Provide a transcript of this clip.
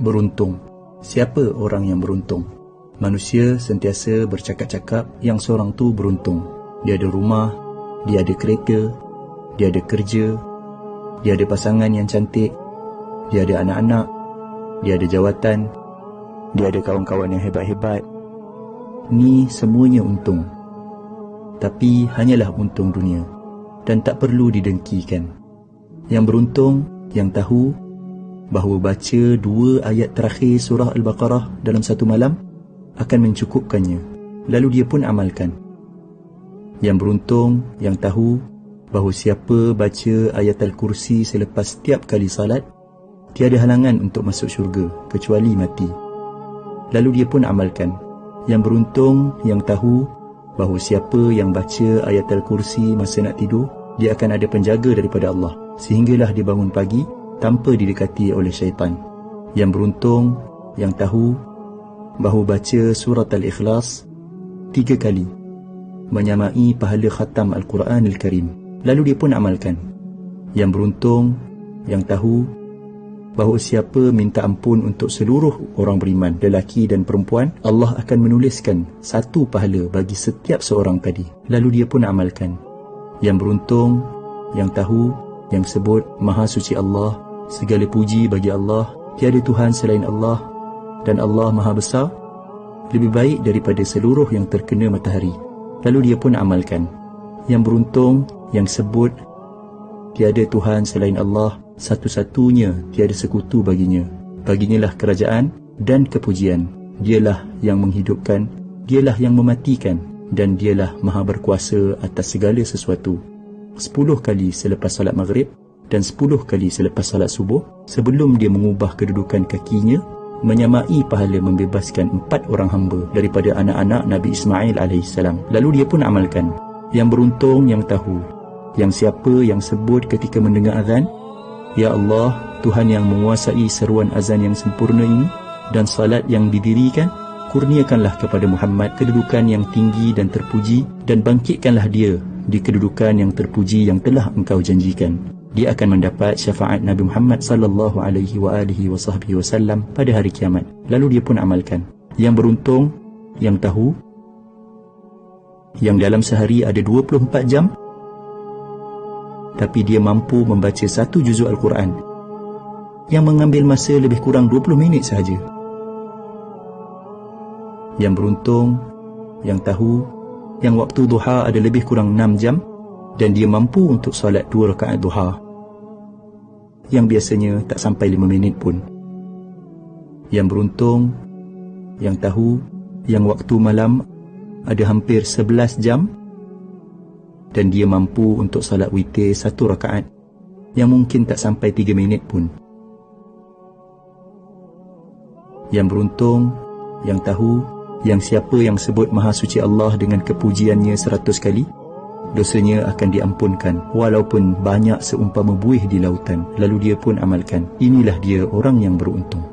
Beruntung. Siapa orang yang beruntung? Manusia sentiasa bercakap-cakap yang seorang tu beruntung. Dia ada rumah, dia ada kereta, dia ada kerja, dia ada pasangan yang cantik, dia ada anak-anak, dia ada jawatan, dia ada kawan-kawan yang hebat-hebat. Ni semuanya untung. Tapi hanyalah untung dunia dan tak perlu didengkikan. Yang beruntung yang tahu bahawa baca 2 ayat terakhir surah Al-Baqarah dalam satu malam akan mencukupkannya, lalu dia pun amalkan. Yang beruntung yang tahu bahawa siapa baca ayat Al-Kursi selepas setiap kali salat, tiada halangan untuk masuk syurga kecuali mati, lalu dia pun amalkan. Yang beruntung yang tahu bahawa siapa yang baca ayat Al-Kursi masa nak tidur, dia akan ada penjaga daripada Allah sehinggalah dia bangun pagi tanpa didekati oleh syaitan. Yang beruntung yang tahu bahawa baca surat Al-Ikhlas 3 kali menyamai pahala khatam Al-Quran Al-Karim, lalu dia pun amalkan. Yang beruntung yang tahu bahawa siapa minta ampun untuk seluruh orang beriman, lelaki dan perempuan, Allah akan menuliskan 1 pahala bagi setiap seorang tadi, lalu dia pun amalkan. Yang beruntung yang tahu, yang sebut Maha Suci Allah, segala puji bagi Allah, tiada Tuhan selain Allah, dan Allah Maha Besar, lebih baik daripada seluruh yang terkena matahari, lalu dia pun amalkan. Yang beruntung yang sebut tiada Tuhan selain Allah, satu-satunya, tiada sekutu baginya. Baginya lah kerajaan dan kepujian. Dialah yang menghidupkan, dialah yang mematikan, dan dialah maha berkuasa atas segala sesuatu. 10 kali selepas salat maghrib dan 10 kali selepas salat subuh, sebelum dia mengubah kedudukan kakinya, menyamai pahala membebaskan 4 orang hamba daripada anak-anak Nabi Ismail AS. Lalu dia pun amalkan. Yang beruntung yang tahu, yang siapa yang sebut ketika mendengar azan, Ya Allah, Tuhan yang menguasai seruan azan yang sempurna ini dan salat yang didirikan, kurniakanlah kepada Muhammad kedudukan yang tinggi dan terpuji, dan bangkitkanlah dia di kedudukan yang terpuji yang telah engkau janjikan. Dia akan mendapat syafaat Nabi Muhammad sallallahu alaihi wasallam pada hari kiamat. Lalu dia pun amalkan. Yang beruntung yang tahu, yang dalam sehari ada 24 jam, tapi dia mampu membaca 1 juzuk Al-Quran yang mengambil masa lebih kurang 20 minit sahaja. Yang beruntung yang tahu yang waktu duha ada lebih kurang 6 jam dan dia mampu untuk solat 2 rakaat duha yang biasanya tak sampai 5 minit pun. Yang beruntung yang tahu yang waktu malam ada hampir 11 jam dan dia mampu untuk salat witir 1 rakaat yang mungkin tak sampai 3 minit pun. Yang beruntung yang tahu yang siapa yang sebut Maha Suci Allah dengan kepujiannya 100 kali, dosanya akan diampunkan walaupun banyak seumpama buih di lautan, lalu dia pun amalkan. Inilah dia orang yang beruntung.